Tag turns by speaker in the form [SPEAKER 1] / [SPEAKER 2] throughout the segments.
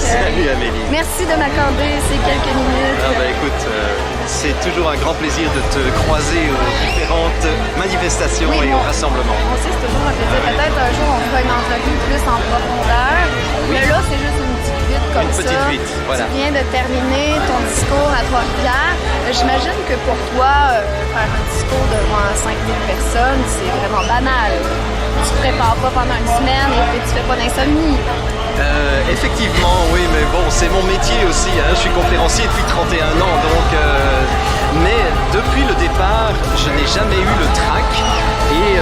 [SPEAKER 1] Salut Amélie.
[SPEAKER 2] Merci de m'accorder ces quelques minutes.
[SPEAKER 1] Ah bah écoute, c'est toujours un grand plaisir de te croiser aux différentes manifestations et aux rassemblements.
[SPEAKER 2] On sait, c'est toujours un plaisir. Peut-être un jour on fera une entrevue plus en profondeur.
[SPEAKER 1] Oui.
[SPEAKER 2] Mais là, c'est juste une petite vite comme
[SPEAKER 1] Une
[SPEAKER 2] ça.
[SPEAKER 1] petite vite, voilà.
[SPEAKER 2] Tu viens de terminer ton discours à Trois-Rivières. J'imagine que pour toi, faire un discours devant 5000 personnes, c'est vraiment banal. Tu ne prépares pas pendant une semaine et puis tu fais pas d'insomnie.
[SPEAKER 1] Effectivement, oui, mais bon, c'est mon métier aussi. Hein. Je suis conférencier depuis 31 ans, donc. Mais depuis le départ, je n'ai jamais eu le trac. Et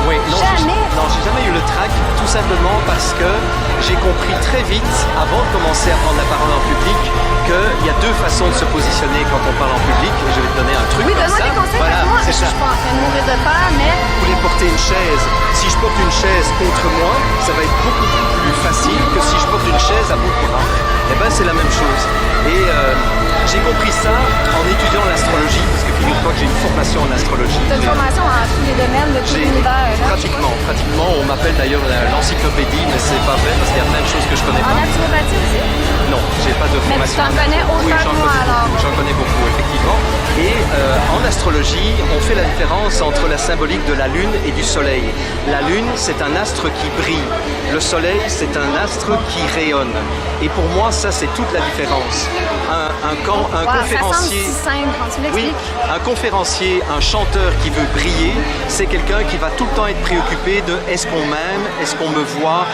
[SPEAKER 2] Ouais, jamais.
[SPEAKER 1] j'ai jamais eu le trac, tout simplement parce que j'ai compris très vite, avant de commencer à prendre la parole en public, qu'il y a deux façons de se positionner quand on parle en public. Et je vais te donner un truc
[SPEAKER 2] Oui,
[SPEAKER 1] comme
[SPEAKER 2] donne-moi
[SPEAKER 1] ça.
[SPEAKER 2] des conseils
[SPEAKER 1] Voilà,
[SPEAKER 2] parce que moi,
[SPEAKER 1] c'est
[SPEAKER 2] je
[SPEAKER 1] ça.
[SPEAKER 2] suis pas en train de mourir de peur, mais
[SPEAKER 1] Vous voulez porter une chaise. Si je porte une chaise contre moi, ça va être beaucoup plus facile que si je porte une chaise à bout de bras. Eh ben c'est la même chose. Et j'ai compris ça en étudiant l'astrologie, parce que figure-toi que j'ai une formation en astrologie.
[SPEAKER 2] tu as une formation en tous les domaines de tout
[SPEAKER 1] J'ai
[SPEAKER 2] l'univers. là.
[SPEAKER 1] pratiquement, on m'appelle d'ailleurs l'encyclopédie, mais c'est pas vrai parce qu'il y a plein de choses que je connais
[SPEAKER 2] En
[SPEAKER 1] pas.
[SPEAKER 2] naturopathie aussi?
[SPEAKER 1] Non, j'ai pas de
[SPEAKER 2] Mais tu
[SPEAKER 1] formation.
[SPEAKER 2] t'en connais autant
[SPEAKER 1] Oui,
[SPEAKER 2] que moi, alors.
[SPEAKER 1] J'en connais beaucoup, effectivement. Et en astrologie, on fait la différence entre la symbolique de la Lune et du Soleil. La Lune, c'est un astre qui brille. Le Soleil, c'est un astre qui rayonne. Et pour moi, ça, c'est toute la différence. Un
[SPEAKER 2] Wow,
[SPEAKER 1] conférencier...
[SPEAKER 2] ça semble si simple quand tu l'expliques.
[SPEAKER 1] Oui, un conférencier, un chanteur qui veut briller, c'est quelqu'un qui va tout le temps être préoccupé de est-ce qu'on m'aime, est-ce qu'on me voit,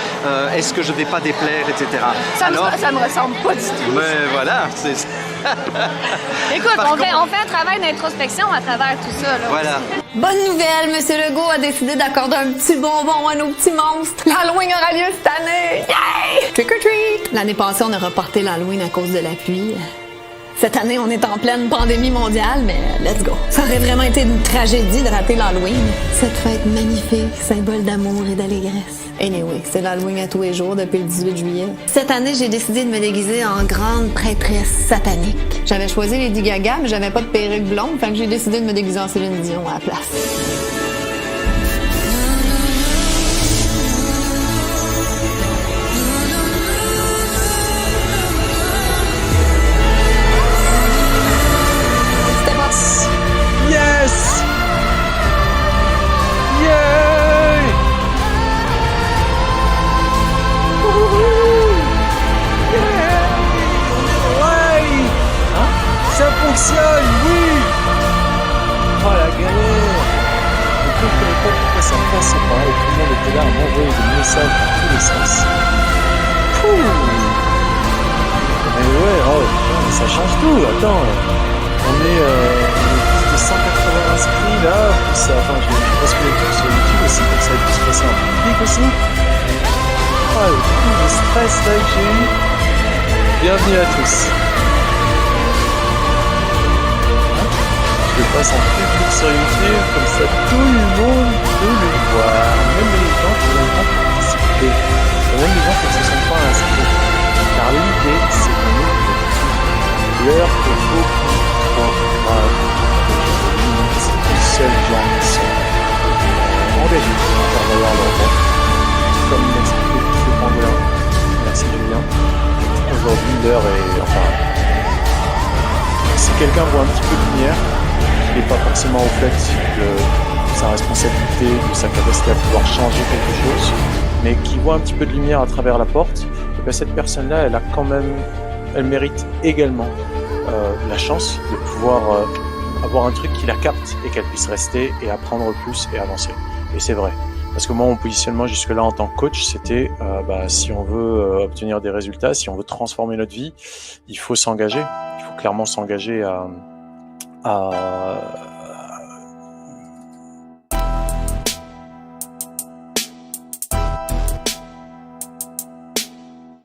[SPEAKER 1] est-ce que je ne vais pas déplaire, etc.
[SPEAKER 2] Ça me ressemble pas du tout.
[SPEAKER 1] Mais voilà, c'est...
[SPEAKER 2] Écoute,
[SPEAKER 1] Par
[SPEAKER 2] on fait un travail d'introspection à travers tout ça. Là,
[SPEAKER 1] Voilà.
[SPEAKER 2] Bonne nouvelle, M. Legault a décidé d'accorder un petit bonbon à nos petits monstres. L'Halloween aura lieu cette année! Yay! Trick or treat! L'année passée, on a reporté l'Halloween à cause de la pluie. Cette année, on est en pleine pandémie mondiale, mais let's go. Ça aurait vraiment été une tragédie de rater l'Halloween. Cette fête magnifique, symbole d'amour et d'allégresse. Anyway, c'est l'Halloween à tous les jours depuis le 18 juillet. Cette année, j'ai décidé de me déguiser en grande prêtresse satanique. J'avais choisi Lady Gaga, mais j'avais pas de perruque blonde, fait que j'ai décidé de me déguiser en Céline Dion à la place.
[SPEAKER 3] Yes! Yay! Wouhou! Yay! Ouais! Hein? Ça fonctionne, oui! Oh la galère! Je ne comprenais pas pourquoi ça passait pas et tout le monde était là à m'envoyer des messages dans tous les sens. Pouh! Mais ouais, oh, putain, ça change tout, attends! On est plus de 180 inscrits là, puis ça, enfin, je pense que les trucs sur YouTube aussi, comme ça a pu se passer en public aussi. Ah, le coup de stress là que j'ai eu. Bienvenue à tous. Hein, je le passe en public sur YouTube, comme ça tout le monde peut le voir, même les gens qui n'ont pas participé, et même les gens qui ne se sont pas inscrits. Car l'idée, c'est de nous l'heure que beaucoup seuls gens qui sont engagés pour avoir leur voix, comme l'expliquait M. Pangolin. Merci Julien. Aujourd'hui, l'heure est... Enfin, si quelqu'un voit un petit peu de lumière, qui n'est pas forcément au fait de sa responsabilité, de sa capacité à pouvoir changer quelque chose, mais qui voit un petit peu de lumière à travers la porte, et bien cette personne-là, elle a quand même... Elle mérite également la chance de pouvoir avoir un truc qui la capte et qu'elle puisse rester et apprendre plus et avancer. Et c'est vrai. Parce que moi, mon positionnement jusque-là en tant que coach, c'était si on veut obtenir des résultats, si on veut transformer notre vie, il faut s'engager. Il faut clairement s'engager à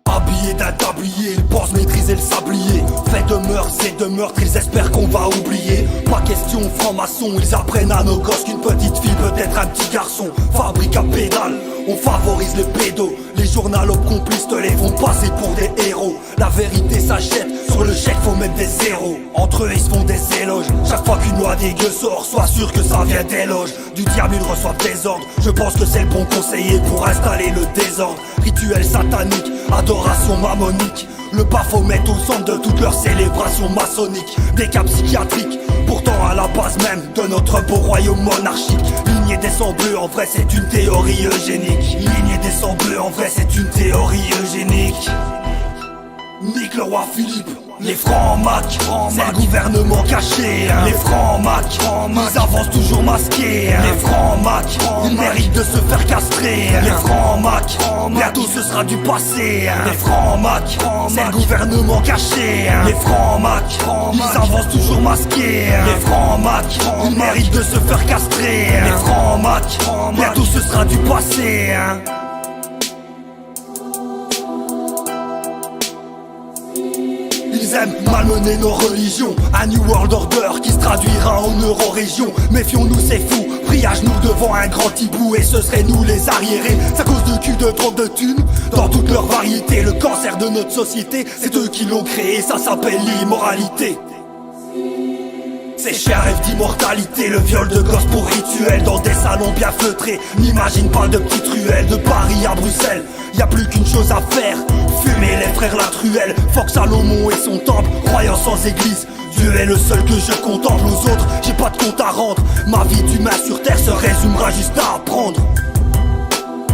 [SPEAKER 4] Habillé d'un tablier, ils pensent maîtriser le sablier. Fait de mœurs et de meurtres, ils espèrent qu'on va oublier. Pas question franc-maçon, ils apprennent à nos gosses qu'une petite fille peut être un petit garçon. Fabrique à pédale, on favorise les pédos. Les journaux complices te les font passer pour des héros. La vérité s'achète, sur le chèque faut mettre des zéros. Entre eux ils se font des éloges. Chaque fois qu'une loi dégueu sort, sois sûr que ça vient des loges. Du diable ils reçoivent des ordres. Je pense que c'est le bon conseiller pour installer le désordre. Rituel satanique, adoration mammonique. Le Baphomet au centre de toutes leurs célébrations maçonniques. Des cas psychiatriques, pourtant à la base même de notre beau royaume monarchique. Lignée des sangs bleus, en vrai c'est une théorie eugénique. Lignée des sangs bleus, en vrai c'est une théorie eugénique. Nique le roi Philippe. Les francs-macs, c'est le gouvernement caché. Les francs-macs, ils avancent toujours masqués. Les francs-macs, ils méritent de se faire castrer. Les francs-macs, bientôt ce sera du passé. Les francs-macs, c'est le gouvernement caché. Les francs-macs, ils avancent toujours masqués. Les francs-macs, ils méritent de se faire castrer. Les francs-macs, bientôt ce sera du passé. Ils aiment malmener nos religions. Un New World Order qui se traduira en euro-région. Méfions-nous, c'est fou, pris à genoux devant un grand hibou. Et ce serait nous les arriérés. C'est à cause de cul, de drogue, de thunes. Dans toute leur variété, le cancer de notre société, c'est eux qui l'ont créé, ça s'appelle l'immoralité. Ces chiens rêvent d'immortalité, le viol de gosses pour rituel. Dans des salons bien feutrés, n'imagine pas de petites ruelles. De Paris à Bruxelles, y a plus qu'une chose à faire, fumer les frères la truelle. Fuck Salomon et son temple, croyant sans église. Dieu est le seul que je contemple, aux autres j'ai pas de compte à rendre. Ma vie d'humain sur terre se résumera juste à apprendre.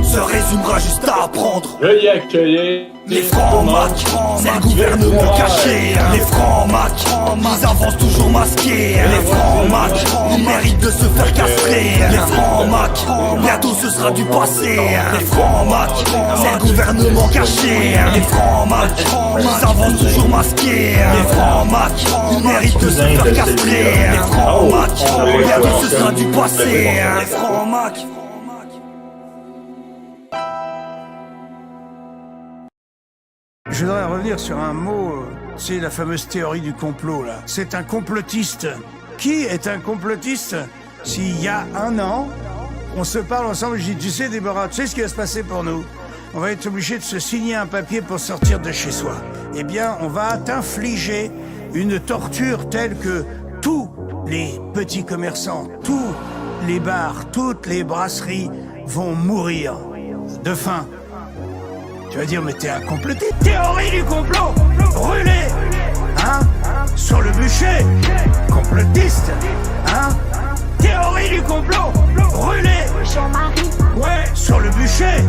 [SPEAKER 4] Se résumera juste à apprendre.
[SPEAKER 5] Veuillez accueillir
[SPEAKER 4] les francs-macs, c'est le gouvernement caché. Les francs-macs, ils avancent toujours masqués. Les francs-macs, ils méritent de se faire castrer. Les francs-macs, bientôt ce sera du passé. Les francs-macs, c'est le gouvernement caché. Les francs-macs, ils avancent toujours masqués. Les francs-macs, ils méritent de se faire castrer. Les francs-macs, bientôt ce sera du passé. Les francs-macs.
[SPEAKER 6] Je voudrais revenir sur un mot, c'est la fameuse théorie du complot, là. C'est un complotiste. Qui est un complotiste? S'il y a un an, on se parle ensemble, je dis, tu sais Déborah, tu sais ce qui va se passer pour nous? On va être obligé de se signer un papier pour sortir de chez soi. Eh bien, on va t'infliger une torture telle que tous les petits commerçants, tous les bars, toutes les brasseries vont mourir de faim. Tu vas dire, mais t'es un complotiste. Théorie du complot, brûlé, hein, sur le bûcher, complotiste, hein. Théorie du complot, brûlé,
[SPEAKER 7] Jean-Marie,
[SPEAKER 6] ouais, sur le bûcher.